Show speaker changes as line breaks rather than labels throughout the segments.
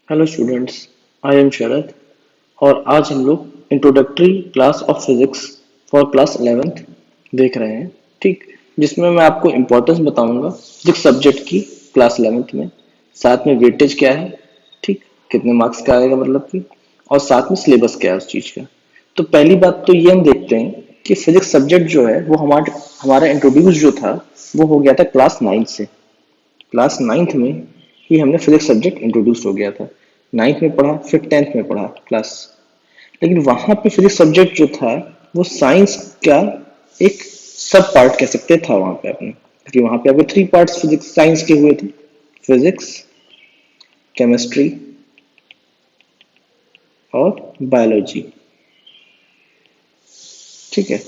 Hello students, I am शरद और आज हम लोग introductory class of physics for class 11th देख रहे हैं। ठीक, जिसमें मैं आपको इम्पोर्टेंस बताऊंगा फिजिक्स सब्जेक्ट की क्लास 11th में। साथ में वेटेज क्या है, ठीक, कितने मार्क्स का आएगा मतलब कि, और साथ में सिलेबस क्या है उस चीज़ का। तो पहली बात तो ये हम देखते हैं कि फिजिक्स सब्जेक्ट जो है वो हमारा हमारा इंट्रोड्यूस जो था वो हो गया था क्लास 9 से। क्लास 9th में ही हमने फिजिक्स सब्जेक्ट इंट्रोड्यूस हो गया था। 9th में पढ़ा, फिर 10th में पढ़ा क्लास। लेकिन वहां पे फिजिक्स सब्जेक्ट जो था वो साइंस का एक सब पार्ट कह सकते था वहां पे अपने, क्योंकि वहां पे आपके 3 पार्ट्स फिजिक्स साइंस के हुए थे। फिजिक्स, केमिस्ट्री और बायोलॉजी। ठीक है,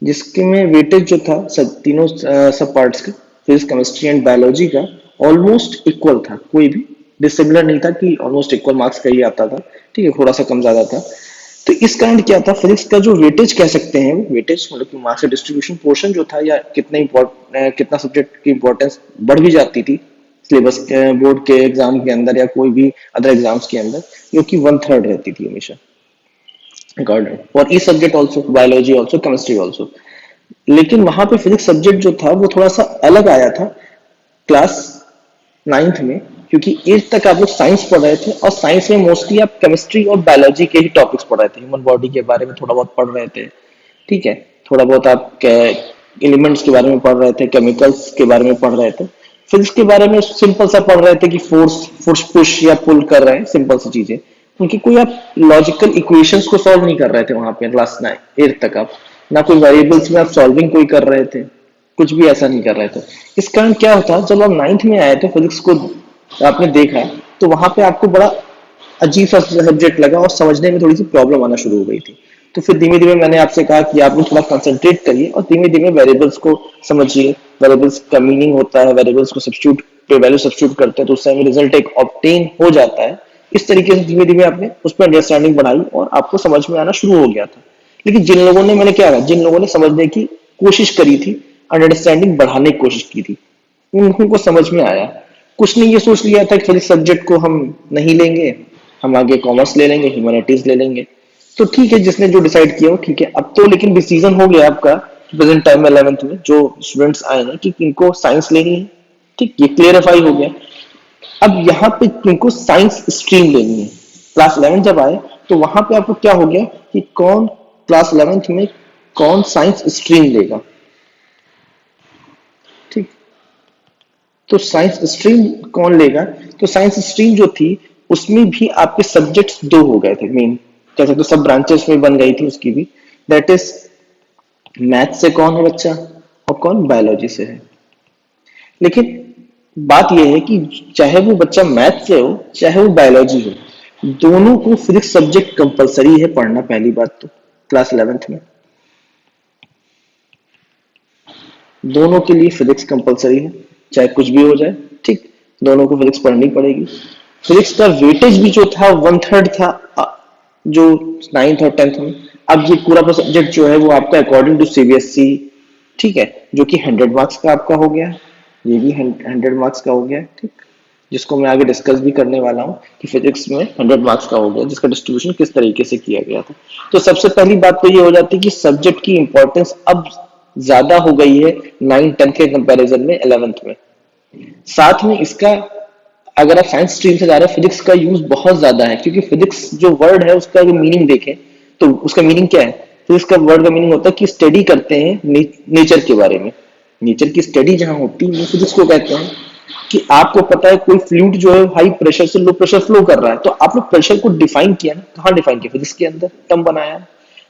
जिसके में वेटेज जो था सब तीनों सब पार्ट्स का, फिजिक्स केमिस्ट्री एंड बायोलॉजी का, ऑलमोस्ट इक्वल था। कोई भी डिसिमिलर नहीं था कि ऑलमोस्ट इक्वल मार्क्स का ही आता था। ठीक है, थोड़ा सा कम ज्यादा था। तो इस कारण क्या था, फिजिक्स का जो वेटेज कह सकते हैं, वेटेज मतलब कि मार्क्स डिस्ट्रीब्यूशन पोर्शन जो था, या कितना सब्जेक्ट की इंपॉर्टेंस बढ़ भी जाती थी सिलेबस के, बोर्ड के एग्जाम के अंदर या कोई भी अदर एग्जाम्स के अंदर, जो कि 1/3 रहती थी हमेशा अकॉर्डिंग, और ई subject also, biology also, chemistry also. लेकिन वहां पे फिजिक्स सब्जेक्ट जो था वो थोड़ा सा अलग आया था क्लास 9th में, क्योंकि 8th तक आप लोग साइंस पढ़ रहे थे और साइंस में मोस्टली आप केमिस्ट्री और बायोलॉजी के ही टॉपिक्स पढ़ रहे थे। ह्यूमन बॉडी के बारे में थोड़ा बहुत पढ़ रहे थे। ठीक है, थोड़ा बहुत आप एलिमेंट्स के बारे में पढ़ रहे थे, केमिकल्स के बारे में पढ़ रहे थे। फिजिक्स के बारे में सिंपल सा पढ़ रहे थे कि फोर्स फोर्स पुश या पुल कर रहे हैं, सिंपल सी चीजें। उनकी कोई आप लॉजिकल इक्वेशंस को सॉल्व नहीं कर रहे थे वहां पे क्लास 8th तक आप, ना कोई वेरिएबल्स में आप सॉल्विंग कोई कर रहे थे, कुछ भी ऐसा नहीं कर रहे थे। इस कारण क्या होता, जब आप 9th में आए थे फिजिक्स को आपने देखा, तो वहां पे आपको बड़ा अजीब सा सब्जेक्ट लगा और समझने में थोड़ी सी प्रॉब्लम आना शुरू हो गई थी। तो फिर धीमे धीमे मैंने आपसे कहा कि आप लोग थोड़ा कंसंट्रेट करिए और धीमे धीमे वेरिएबल्स को समझिए। वेरिएबल्स का मीनिंग होता है, वेरिएबल्स को सब्स्टिट्यूट पे वैल्यू सब्स्टिट्यूट करते हैं तो उससे हमें रिजल्ट एक ऑब्टेन हो जाता है। इस तरीके से धीमे धीमे आपने उस पर अंडरस्टैंडिंग बढ़ाई और आपको समझ में आना शुरू हो गया था। लेकिन जिन लोगों ने, मैंने क्या कहा, जिन लोगों ने समझने की कोशिश करी थी, अंडरस्टैंडिंग बढ़ाने की कोशिश की थी, उनको समझ में आया। कुछ ने ये सोच लिया था कि फिजिक्स सब्जेक्ट को हम नहीं लेंगे, हम आगे कॉमर्स ले लेंगे, ह्यूमैनिटीज ले लेंगे। तो ठीक है, जिसने जो डिसाइड किया वो ठीक है। अब तो लेकिन डिसीजन हो गया आपका प्रेजेंट टाइम में 11th में जो स्टूडेंट्स आए हैं कि इनको साइंस लेनी है। ठीक, ये क्लियरिफाई हो गया। अब यहाँ पे तुमको साइंस स्ट्रीम लेनी है। क्लास 11 जब आए तो वहां पे आपको क्या हो गया कि कौन क्लास 11th में कौन साइंस स्ट्रीम लेगा। ठीक, तो साइंस स्ट्रीम कौन लेगा, तो साइंस स्ट्रीम जो थी उसमें भी आपके सब्जेक्ट्स दो हो गए थे मेन, कह सकते हो सब ब्रांचेस में बन गई थी उसकी भी। दैट इज, मैथ से कौन है बच्चा और कौन बायोलॉजी से है। लेकिन बात यह है कि चाहे वो बच्चा मैथ से हो चाहे वो बायोलॉजी हो, दोनों को फिजिक्स सब्जेक्ट कंपलसरी है पढ़ना। पहली बात तो क्लास 11th में दोनों के लिए फिजिक्स कंपलसरी है, चाहे कुछ भी हो जाए। ठीक, दोनों को फिजिक्स पढ़नी पड़ेगी। फिजिक्स का वेटेज भी जो था 1/3 था जो 9th और 10th में। अब ये पूरा सब्जेक्ट जो है वो आपका अकॉर्डिंग टू सीबीएसई, ठीक है, जो कि 100 मार्क्स का आपका हो गया। ये भी 100 मार्क्स का हो गया। ठीक, जिसको मैं आगे डिस्कस भी करने वाला हूँ कि फिजिक्स में 100 मार्क्स का हो गया, जिसका डिस्ट्रीब्यूशन किस तरीके से किया गया था। तो सबसे पहली बात तो ये हो जाती है कि सब्जेक्ट की इंपॉर्टेंस अब ज्यादा हो गई है 9-10 के कंपैरिजन में 11th में। साथ में इसका, अगर आप साइंस स्ट्रीम से जा रहे हैं, फिजिक्स का यूज बहुत ज्यादा है, क्योंकि फिजिक्स जो वर्ड है उसका जो मीनिंग देखें तो उसका मीनिंग क्या है। फिजिक्स का वर्ड का मीनिंग होता है कि स्टडी करते हैं नेचर के बारे में। नेचर की स्टडी जहां होती है वो फिजिक्स को कहते हैं। कि आपको पता है कोई फ्लूइड जो है हाई प्रेशर से लो प्रेशर फ्लो कर रहा है, तो आप लोग प्रेशर को डिफाइन किया ना, कहाँ डिफाइन किया, फिजिक्स के अंदर टर्म बनाया।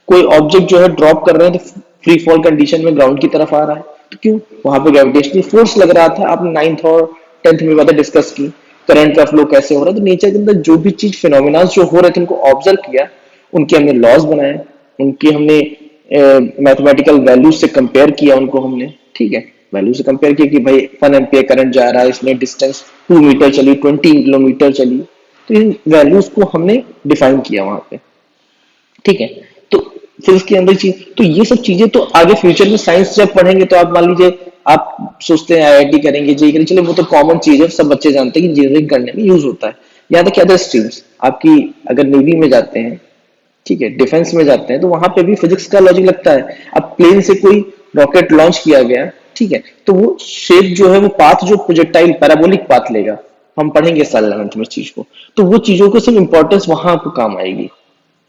कोई ऑब्जेक्ट जो है ड्रॉप कर रहे हैं तो फ्री फॉल कंडीशन में ग्राउंड की तरफ आ रहा है, तो क्यों, वहां पे ग्रेविटेशनल फोर्स लग रहा था। आपने 9th और 10th में बातें डिस्कस की, करंट का फ्लो कैसे हो रहा है। तो नेचर के अंदर जो भी चीज फिनोमिना जो हो रहे थे उनको ऑब्जर्व किया, उनके हमने लॉज बनाए, उनकी हमने मैथमेटिकल वैल्यूज से कंपेयर किया उनको हमने। ठीक है, वैल्यू से कंपेयर किया कि भाई 1 एम्पियर करंट जा रहा है, इसमें डिस्टेंस 2 मीटर चली, 20 किलोमीटर चली। तो इन वैल्यूज को हमने डिफाइन किया वहां पे। ठीक है, तो फिजिक्स के अंदर चीज, तो ये सब चीजें तो आगे फ्यूचर में साइंस जब पढ़ेंगे तो आप मान लीजिए आप सोचते हैं आईआईटी करेंगे, जेईई करेंगे, चलिए वो तो कॉमन चीज है, सब बच्चे जानते हैं कि इंजीनियरिंग करने में यूज होता है। यहाँ तक कि अदर स्ट्रीम्स आपकी, अगर नेवी में जाते हैं, ठीक है, डिफेंस में जाते हैं, तो वहां पे भी फिजिक्स का लॉजिक लगता है। अब प्लेन से कोई रॉकेट लॉन्च किया गया, ठीक है, तो वो शेप जो है, वो पाथ जो प्रोजेक्टाइल पैराबोलिक पाथ लेगा, हम पढ़ेंगे साल 11th में इस चीज को। तो वो चीजों को सिर्फ इंपॉर्टेंस वहां आपको काम आएगी।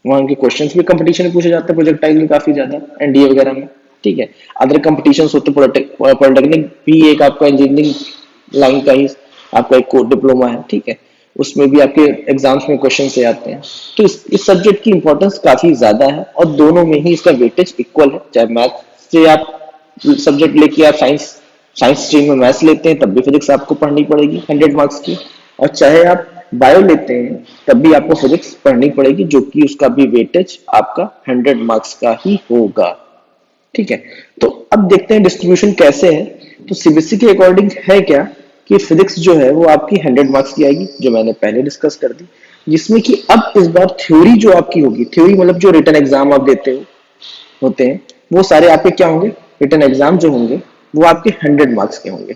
वहां के क्वेश्चंस भी कंपटीशन में पूछे जाते हैं प्रोजेक्टाइल में काफी ज्यादा, एनडीए वगैरह में, ठीक है। अदर कंपटीशन होते पॉलिटेक्निक भी एक आपका इंजीनियरिंग लाइन का ही आपका एक कोर डिप्लोमा है, ठीक है, उसमें भी आपके एग्जाम्स में क्वेश्चन से आते हैं। तो इस सब्जेक्ट की इंपॉर्टेंस काफी ज्यादा है और दोनों में ही इसका वेटेज इक्वल है। चाहे मैथ से आप सब्जेक्ट लेके आप साइंस साइंस स्ट्रीम में मैथ्स लेते हैं, तब भी फिजिक्स आपको पढ़नी पड़ेगी 100 मार्क्स की, और चाहे आप बायो लेते हैं तब भी आपको फिजिक्स पढ़नी पड़ेगी, जो कि उसका भी वेटेज आपका 100 मार्क्स का ही होगा, ठीक है। तो अब देखते हैं डिस्ट्रीब्यूशन कैसे है। तो सीबीएसई के अकॉर्डिंग है क्या कि फिजिक्स जो है वो आपकी 100 मार्क्स की आएगी, जो मैंने पहले डिस्कस कर दी, जिसमें कि अब इस बार थ्योरी जो आपकी होगी, थ्योरी मतलब जो रिटन एग्जाम आप देते हो होते हैं, वो सारे आपके क्या होंगे, रिटन एग्जाम जो होंगे वो आपके 100 मार्क्स के होंगे,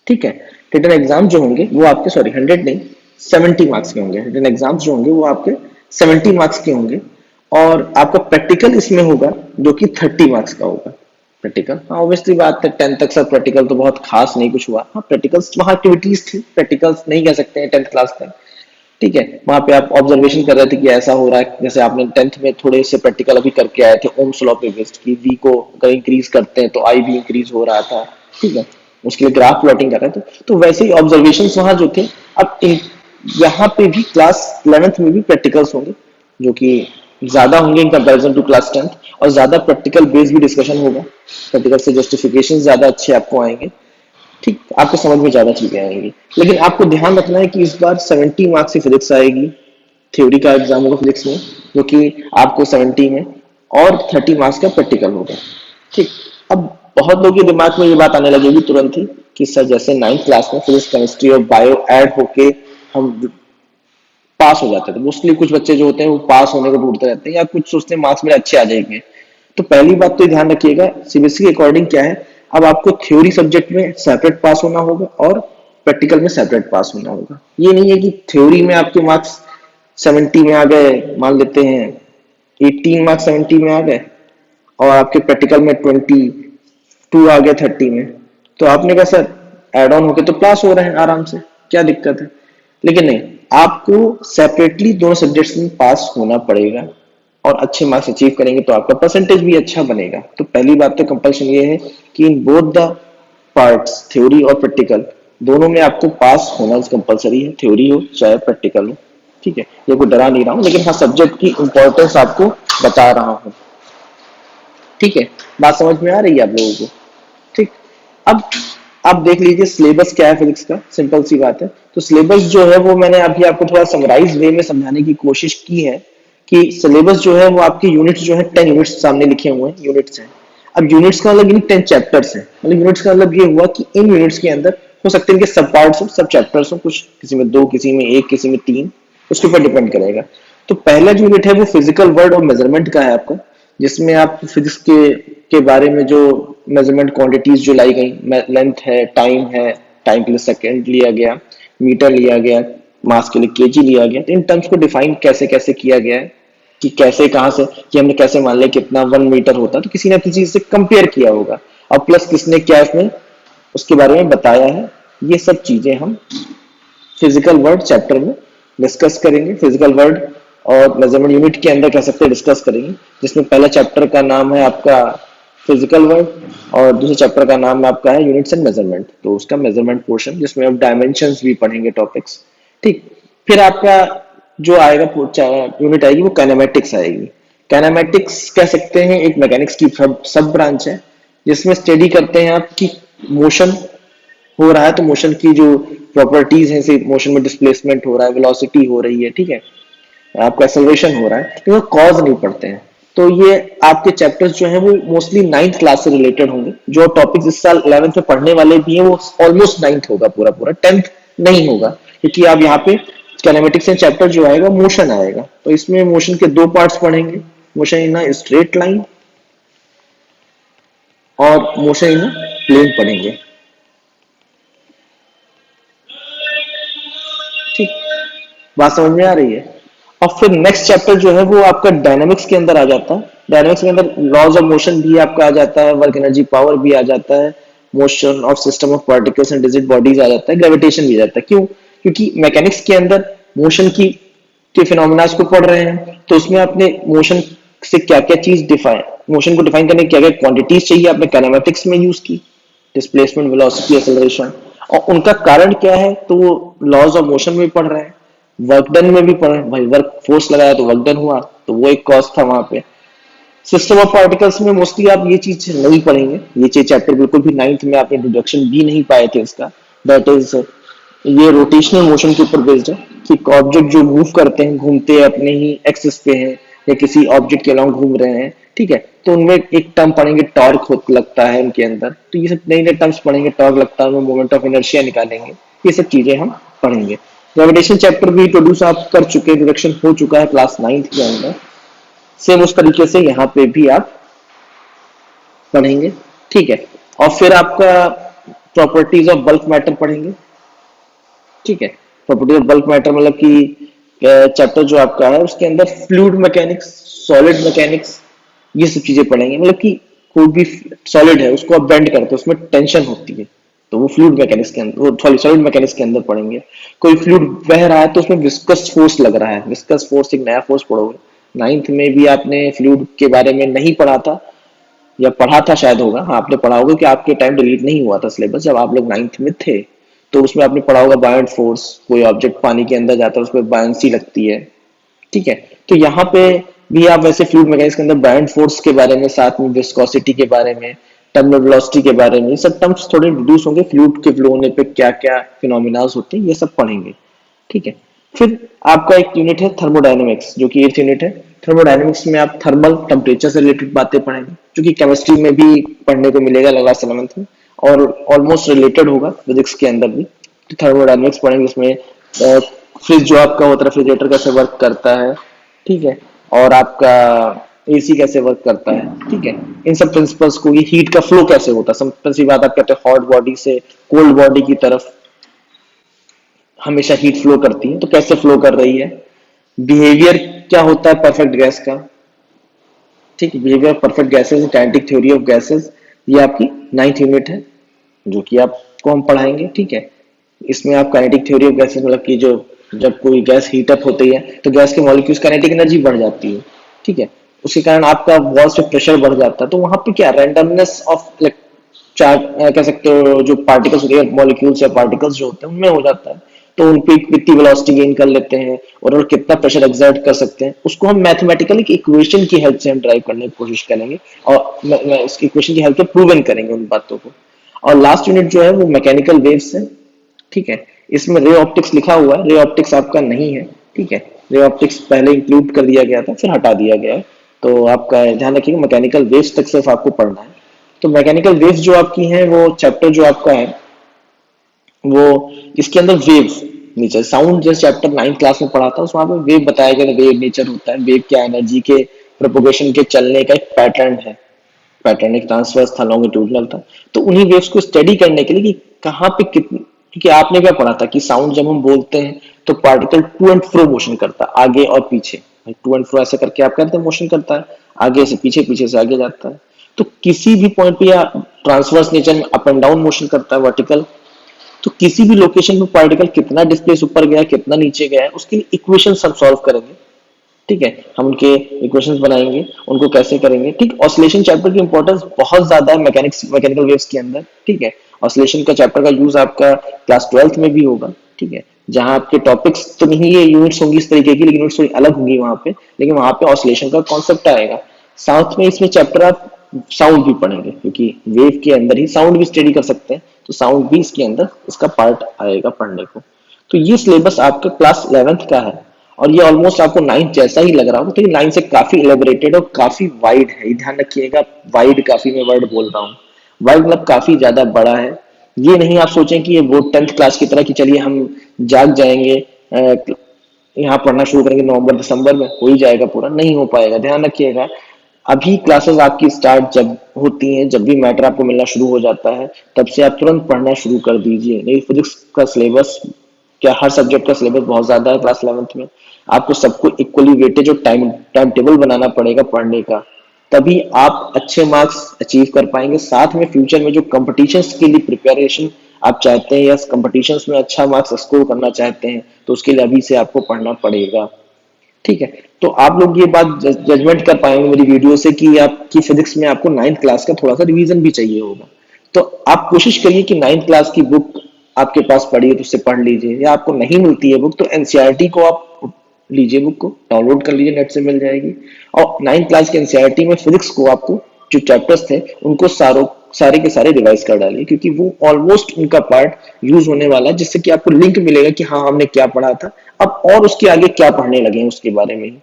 ठीक है। रिटन एग्जाम जो होंगे वो आपके, सॉरी 100 नहीं, 70 मार्क्स के होंगे। रिटन एग्जाम्स जो होंगे वो आपके 70 मार्क्स के होंगे, और आपका प्रैक्टिकल इसमें होगा जो कि 30 मार्क्स का होगा। प्रैक्टिकल, हाँ ऑब्वियसली बात है, 10th तक सब प्रैक्टिकल तो बहुत खास नहीं कुछ हुआ, हाँ प्रैक्टिकल्स वहाँ एक्टिविटीज थी, प्रैक्टिकल्स नहीं कह सकते हैं 10th क्लास तक, ठीक है। वहां पे आप ऑब्जर्वेशन कर रहे थे कि ऐसा हो रहा है, जैसे आपने 10th में थोड़े से प्रैक्टिकल अभी करके आए थे, ओम्स लॉ पे बेस्ड की वी को अगर इंक्रीज करते हैं तो आई भी इंक्रीज हो रहा था, ठीक है, उसके लिए ग्राफ प्लॉटिंग कर रहे थे, तो वैसे ही ऑब्जर्वेशन वहां जो थे। अब यहाँ पे भी क्लास 11th में भी प्रैक्टिकल्स होंगे जो कि ज्यादा होंगे in comparison to class 10th, और ज्यादा प्रैक्टिकल बेस्ड भी डिस्कशन होगा, प्रैक्टिकल से जस्टिफिकेशन ज्यादा अच्छे आपको आएंगे, ठीक, आपको समझ में ज्यादा चीजें आएंगी। लेकिन आपको ध्यान रखना है कि इस बार 70 मार्क्स की फिजिक्स आएगी, थ्योरी का एग्जाम होगा फिजिक्स में, जो कि आपको 70 में, और 30 मार्क्स का प्रैक्टिकल होगा, ठीक। अब बहुत लोगों के दिमाग में ये बात आने लगेगी तुरंत ही कि सर जैसे 9th क्लास में फिजिक्स केमिस्ट्री और बायो ऐड होके हम पास हो जाते थे, मोस्टली कुछ बच्चे जो होते हैं वो पास होने को ढूंढते रहते हैं, या कुछ सोचते हैं मार्क्स मेरे अच्छे आ जाएंगे। तो पहली बात तो ध्यान रखिएगा, सीबीएसई के अकॉर्डिंग क्या है, अब आपको थ्योरी सब्जेक्ट में सेपरेट पास होना होगा और प्रैक्टिकल में सेपरेट पास होना होगा। ये नहीं है कि थ्योरी में आपके मार्क्स 70 में आ गए, मान लेते हैं 18 मार्क्स 70 में आ गए, और आपके प्रैक्टिकल में 22 आ गया 30 में, तो आपने कहा सर एड ऑन होके तो पास हो रहे हैं आराम से, क्या दिक्कत है। लेकिन नहीं, आपको सेपरेटली दोनों सब्जेक्ट्स में पास होना पड़ेगा, और अच्छे मार्क्स अचीव करेंगे तो आपका परसेंटेज भी अच्छा बनेगा। तो पहली बात तो कंपल्शन ये है कि in both the parts, theory और प्रैक्टिकल, दोनों में आपको पास होना कंपलसरी है, थ्योरी हो चाहे प्रैक्टिकल हो, ठीक है। ये कोई डरा नहीं रहा हूँ, लेकिन हाँ सब्जेक्ट की इंपॉर्टेंस आपको बता रहा हूँ, ठीक है। बात समझ में आ रही है आप लोगों को, ठीक। अब आप देख लीजिए सिलेबस क्या है फिजिक्स का, सिंपल सी बात है। तो सिलेबस जो है वो मैंने अभी आपको थोड़ा समराइज वे में समझाने की कोशिश की है, कि सिलेबस जो है वो आपके यूनिट्स जो है 10 यूनिट्स सामने लिखे हुए हैं, यूनिट्स हैं। अब यूनिट्स का मतलब 10 चैप्टर्स है, मतलब यूनिट्स का मतलब ये हुआ कि इन यूनिट्स के अंदर हो सकते हैं इनके सब पार्ट्स हो, सब चैप्टर्स हो, कुछ किसी में 2, किसी में 1, किसी में 3, उसके ऊपर डिपेंड करेगा। तो पहला जो यूनिट है वो फिजिकल वर्ड और मेजरमेंट का है आपका, जिसमें आप फिजिक्स के बारे में जो मेजरमेंट क्वांटिटीज जो लाई गई, लेंथ है, टाइम के लिए सेकंड लिया गया, मीटर लिया गया, मास के लिए केजी लिया गया, तो इन टर्म्स को डिफाइन कैसे कैसे किया गया है, कि कैसे कहाँ से, कि हमने कैसे मान लिया कितना 1 मीटर होता है, तो किसी ने अपनी चीज से कंपेयर किया होगा, और प्लस किसने क्या इसमें उसके बारे में बताया है। ये सब चीजें हम फिजिकल वर्ड चैप्टर में डिस्कस करेंगे, फिजिकल वर्ड और मेजरमेंट यूनिट के अंदर कह सकते हैं डिस्कस करेंगे, जिसमें पहला चैप्टर का नाम है आपका फिजिकल वर्ड, और दूसरे चैप्टर का नाम आपका है यूनिट्स एंड मेजरमेंट, तो उसका मेजरमेंट पोर्शन जिसमें आप डायमेंशंस भी पढ़ेंगे टॉपिक्स, ठीक। फिर आपका जो आएगा यूनिट आएगी वो काइनेमेटिक्स आएगी। काइनेमेटिक्स कह सकते हैं एक मैकेनिक्स की सब ब्रांच है, जिसमें स्टडी करते हैं आप कि मोशन हो रहा है तो मोशन की जो प्रॉपर्टीज हैं, जैसे मोशन में डिस्प्लेसमेंट हो रहा है, वेलोसिटी हो रही है, ठीक है, आपका एक्सेलरेशन हो रहा है, तो वो कॉज नहीं पढ़ते हैं। तो ये आपके चैप्टर्स जो हैं वो मोस्टली 9th क्लास से रिलेटेड होंगे, जो टॉपिक्स इस साल 11th में पढ़ने वाले भी हैं वो ऑलमोस्ट 9th होगा, पूरा पूरा 10th नहीं होगा, क्योंकि आप यहाँ पे कैनेमेटिक्स चैप्टर जो आएगा मोशन आएगा, तो इसमें मोशन के 2 पार्ट्स पढ़ेंगे, मोशन इन स्ट्रेट लाइन और मोशन इन प्लेन पढ़ेंगे। ठीक, बात समझ में आ रही है। और फिर नेक्स्ट चैप्टर जो है वो आपका डायनामिक्स के अंदर आ जाता है। डायनामिक्स के अंदर लॉज ऑफ मोशन भी आपका आ जाता है, वर्क एनर्जी पावर भी आ जाता है, motion of system of particles and rigid bodies आ जाता है, ग्रेविटेशन भी आ जाता है। क्यों? क्योंकि मैकेनिक्स के अंदर मोशन की के फिनोमेना को पढ़ रहे हैं, तो उसमें आपने मोशन से क्या क्या चीज डिफाइन, मोशन को डिफाइन करने की क्या क्या क्वांटिटीज चाहिए आपने काइनेमेटिक्स में यूज की, डिस्प्लेसमेंट, वेलोसिटी, एक्सेलरेशन। और उनका कारण क्या है, तो वो लॉज ऑफ मोशन में पढ़ रहे हैं, वर्क डन में भी पढ़ रहे हैं। भाई वर्क फोर्स लगाया तो वर्क डन हुआ, तो वो एक कॉज था वहां पे। सिस्टम ऑफ पार्टिकल्स में मोस्टली आप ये चीज नहीं पढ़ेंगे, ये चीज चैप्टर बिल्कुल भी नाइन्थ में आप इंट्रोडक्शन भी नहीं पाए थे इसका। दैट इज, ये रोटेशनल मोशन के ऊपर बेस्ड है कि ऑब्जेक्ट जो मूव करते हैं, घूमते हैं अपने ही एक्सिस पे हैं या किसी ऑब्जेक्ट के अलाउंग घूम रहे हैं, ठीक है, तो उनमें एक टर्म पढ़ेंगे टॉर्क लगता है उनके अंदर। तो ये सब नई नए टर्म्स पढ़ेंगे, टॉर्क लगता है, मोमेंट ऑफ इनर्शिया निकालेंगे, ये सब चीजें हम पढ़ेंगे। ग्रेविटेशन चैप्टर भी इंट्रोड्यूस आप कर चुके, इंट्रोडक्शन हो चुका है क्लास 9th के अंदर। सेम उस तरीके से यहाँ पे भी आप पढ़ेंगे, ठीक है। और फिर आपका प्रॉपर्टीज ऑफ बल्क मैटर पढ़ेंगे, ठीक है। प्रॉपर्टी ऑफ बल्क मैटर मतलब कि चैप्टर जो आपका है उसके अंदर फ्लूइड मैकेनिक्स, सॉलिड मैकेनिक्स, ये सब चीजें पढ़ेंगे। मतलब कि कोई भी सॉलिड है उसको आप बेंड करते हैं, उसमें टेंशन होती है, तो वो फ्लूइड मैकेनिक्स के अंदर, वो सॉरी सॉलिड मैकेनिक्स के अंदर पढ़ेंगे। कोई फ्लूइड बह रहा है तो उसमें विस्कस फोर्स लग रहा है, विस्कस फोर्स एक नया फोर्स पढ़ोगे। नाइन्थ में भी आपने फ्लूइड के बारे में नहीं पढ़ा था, या पढ़ा था शायद होगा, हाँ आपने पढ़ा होगा कि आपके टाइम डिलीट नहीं हुआ था सिलेबस जब आप लोग 9th में थे। तो उसमें आपने पढ़ा होगा बायोंट फोर्स, कोई ऑब्जेक्ट पानी के अंदर जाता है उस पर बायंसी लगती है, ठीक है। तो यहाँ पे भी आप वैसे फ्लूइड मैकेनिक्स के अंदर बायोंट फोर्स के बारे में, साथ में विस्कोसिटी के बारे में, टर्मिनल वेलोसिटी के बारे में, ये सब टर्म्स थोड़े इंट्रोड्यूस होंगे। फ्लूइड के फ्लो होने पे क्या क्या फिनोमिनास होते हैं, ये सब पढ़ेंगे, ठीक है। फिर आपका एक यूनिट है थर्मोडायनेमिक्स, जो कि 8th यूनिट है। थर्मोडायनेमिक्स में आप थर्मल टेम्परेचर से रिलेटेड बातें पढ़ेंगे, जो कि केमिस्ट्री में भी पढ़ने को मिलेगा क्लास 11th में, और ऑलमोस्ट रिलेटेड होगा फिजिक्स के अंदर भी। तो थर्मोडायनेमिक्स पढ़ेंगे, उसमें फ्रिज जो आपका होता है, रेफ्रिजरेटर कैसे वर्क करता है, ठीक है, और आपका एसी कैसे वर्क करता है, ठीक है। इन सब प्रिंसिपल्स को, ये हीट का फ्लो कैसे होता है, सिंपल सी बात, आप कहते हैं हॉट बॉडी से कोल्ड बॉडी की तरफ हमेशा हीट फ्लो करती है, तो कैसे फ्लो कर रही है, बिहेवियर क्या होता है परफेक्ट गैस का, ठीक है, behaviour of perfect gases, kinetic theory of gases, ये आपकी 9th यूनिट है, जो कि आपको हम पढ़ाएंगे, ठीक है। इसमें आप काइनेटिक थ्योरी ऑफ गैसेस मतलब कि जो जब कोई गैस हीट अप होती है तो गैस के मॉलिक्यूल्स काइनेटिक एनर्जी बढ़ जाती है, ठीक है, उसके कारण आपका वॉल्स पे प्रेशर बढ़ जाता है। तो वहां पे क्या रैंडमनेस ऑफ चार कह सकते हो, जो पार्टिकल्स होते हैं, मॉलिक्यूल्स या पार्टिकल्स जो होते हैं उनमें हो जाता है। तो उन पे कितनी वेलोसिटी गेन कर लेते हैं और कितना प्रेशर एक्सर्ट कर सकते हैं, उसको हम मैथमेटिकली इक्वेशन की हेल्प से हम ड्राइव करने की कोशिश करेंगे, और इस इक्वेशन की हेल्प से प्रूवन करेंगे उन बातों को। और लास्ट यूनिट जो है वो मैकेनिकल वेव्स है, ठीक है। इसमें रे ऑप्टिक्स लिखा हुआ है, रे ऑप्टिक्स आपका नहीं है, ठीक है। रे ऑप्टिक्स पहले इंक्लूड कर दिया गया था, फिर हटा दिया गया है। तो आपका ध्यान रखिएगा, मैकेनिकल वेव्स तक सिर्फ आपको पढ़ना है। तो मैकेनिकल वेव्स जो आपकी हैं, वो चैप्टर जो आपका है वो, इसके अंदर वेव नेचर, साउंड जैसे चैप्टर 9th क्लास में पढ़ा था, उसमें आपको वेव बताया गया, वेव नेचर होता है, वेव क्या एनर्जी के प्रोपोगेशन के चलने का एक पैटर्न है, पैटर्न एक ट्रांसवर्स था, लॉन्गिट्यूडनल था। तो उन्हीं वेव्स को स्टडी करने के लिए कि कहाँ पे कितनी, क्योंकि आपने क्या पढ़ा था कि साउंड जब हम बोलते हैं तो particle to and fro motion करता है, आगे और पीछे, टू एंड फ्रो ऐसे करके आप कहते हैं मोशन करता है, आगे से पीछे, पीछे से आगे जाता है। तो किसी भी पॉइंट पे या ट्रांसवर्स नेचर में अप एंड डाउन मोशन करता है, वर्टिकल। तो किसी भी लोकेशन पे पार्टिकल कितना डिस्प्लेस ऊपर गया, कितना नीचे गया है, उसके लिए इक्वेशन हम सॉल्व करेंगे, ठीक है। हम उनके इक्वेशंस बनाएंगे, उनको कैसे करेंगे, ठीक। ऑसिलेशन चैप्टर की इंपॉर्टेंस बहुत ज्यादा है मैकेनिकल वेव्स के अंदर, ठीक है। ऑसिलेशन का चैप्टर का यूज आपका क्लास 12th में भी होगा, ठीक है, जहां आपके टॉपिक्स तो नहीं, ये यूनिट्स होंगी इस तरीके की, लेकिन यूनिट्स थोड़ी अलग होंगी वहां पे, लेकिन वहां पे ऑसिलेशन का कॉन्सेप्ट आएगा। साथ में इसमें चैप्टर आप साउंड भी पढ़ेंगे, क्योंकि वेव के अंदर ही साउंड भी स्टडी कर सकते हैं, तो साउंड भी इसके अंदर इसका पार्ट आएगा पढ़ने को। तो ये सिलेबस आपका क्लास 11th का है, और ये ऑलमोस्ट आपको 9th जैसा ही लग रहा होगा, लेकिन 9th से काफी इलेबोरेटेड और काफी वाइड है, ध्यान रखिएगा, वाइड काफी मैं वर्ड बोल रहा हूँ, वाइड मतलब काफी ज्यादा बड़ा है। ये नहीं आप सोचें कि ये वो 10th क्लास की तरह कि चलिए हम जाग जाएंगे, यहाँ पढ़ना शुरू करेंगे नवंबर दिसंबर में हो ही जाएगा पूरा, नहीं हो पाएगा, ध्यान रखिएगा। अभी क्लासेस आपकी स्टार्ट जब होती हैं, जब भी मैटर आपको मिलना शुरू हो जाता है, तब से आप तुरंत पढ़ना शुरू कर दीजिए। नहीं, फिजिक्स का सिलेबस क्या, हर सब्जेक्ट का सिलेबस बहुत ज्यादा है क्लास 11th में। आपको सबको इक्वली वेटेज और टाइम टाइम टेबल बनाना पड़ेगा पढ़ने का, तभी आप अच्छे मार्क्स अचीव कर पाएंगे। साथ में फ्यूचर में जो कंपटीशंस के लिए प्रिपरेशन आप चाहते हैं या कंपटीशंस में अच्छा मार्क्स स्कोर करना चाहते हैं, तो उसके लिए अभी से आपको पढ़ना पड़ेगा। ठीक है, तो आप लोग ये बात जजमेंट कर पाएंगे मेरी वीडियो से कि आपकी फिजिक्स में आपको 9th क्लास का थोड़ा सा रिवीजन भी चाहिए होगा। तो आप कोशिश करिए कि 9th क्लास की बुक आपके पास पड़ी है तो उससे पढ़ लीजिए, या आपको नहीं मिलती है बुक तो एनसीईआरटी को आप लीजिए, बुक को डाउनलोड कर लीजिए, नेट से मिल जाएगी। और 9th क्लास के एनसीईआरटी में फिजिक्स को आपको जो चैप्टर्स थे उनको सारे के सारे रिवाइज कर डालिए, क्योंकि वो ऑलमोस्ट उनका पार्ट यूज होने वाला है, जिससे कि आपको लिंक मिलेगा कि हाँ हमने क्या पढ़ा था अब और उसके आगे क्या पढ़ने लगे हैं उसके बारे में ही।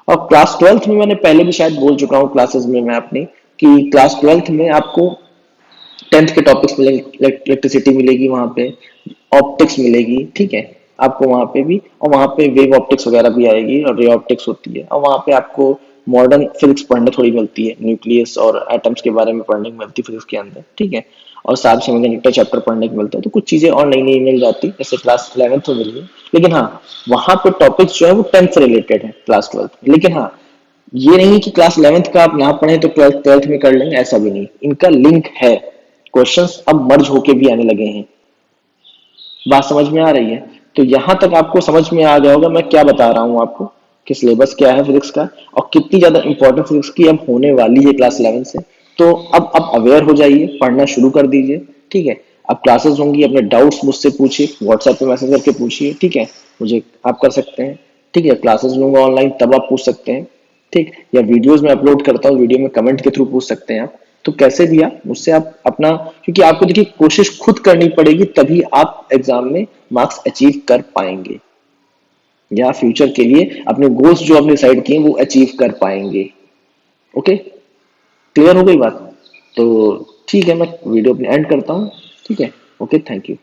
और क्लास 12th में मैंने पहले भी शायद बोल चुका हूँ क्लासेस में मैं अपनी, कि क्लास 12th में आपको 10th के टॉपिक्स मिलेंगे, इलेक्ट्रिसिटी मिलेगी वहां पे, ऑप्टिक्स मिलेगी, ठीक है, आपको वहां पे भी, और वहां पे वेव ऑप्टिक्स वगैरह भी आएगी और रे ऑप्टिक्स होती है, और वहां पे आपको मॉडर्न फिजिक्स पढ़ने थोड़ी मिलती है, न्यूक्लियस और एटम्स के बारे में पढ़ने को मिलती है फिजिक्स के अंदर, ठीक है। और साथ में सेमीकंडक्टर चैप्टर पढ़ने को मिलता है, तो कुछ चीजें और नई नई मिल जाती है जैसे क्लास 11th में मिली है। लेकिन हाँ, वहां पे टॉपिक्स जो है वो 10th से रिलेटेड है क्लास 12th में। लेकिन हाँ, ये नहीं कि क्लास 11th का आप ना पढ़े तो 12th में कर लेंगे, ऐसा भी नहीं, इनका लिंक है। क्वेश्चंस अब मर्ज होके भी आने लगे हैं। बात समझ में आ रही है? तो यहां तक आपको समझ में आ गया होगा मैं क्या बता रहा हूं आपको, कि सिलेबस क्या है फिजिक्स का और कितनी ज्यादा इंपॉर्टेंट फिजिक्स की अब होने वाली है क्लास 11 से। तो अब अवेयर हो जाइए, पढ़ना शुरू कर दीजिए, ठीक है। अब क्लासेस होंगी, अपने डाउट्स मुझसे पूछिए, व्हाट्सएप पे मैसेज करके पूछिए, ठीक है, मुझे आप कर सकते हैं, ठीक है। क्लासेस लूंगा ऑनलाइन तब आप पूछ सकते हैं, ठीक, या वीडियोस में अपलोड करता हूँ, वीडियो में कमेंट के थ्रू पूछ सकते हैं आप। तो कैसे भी आप मुझसे आप अपना, क्योंकि आपको देखिए कोशिश खुद करनी पड़ेगी तभी आप एग्जाम में मार्क्स अचीव कर पाएंगे, या फ्यूचर के लिए अपने गोल्स जो आपने डिसाइड किए वो अचीव कर पाएंगे। ओके, क्लियर हो गई बात? तो ठीक है, मैं वीडियो अपने एंड करता हूँ, ठीक है। Okay, thank you.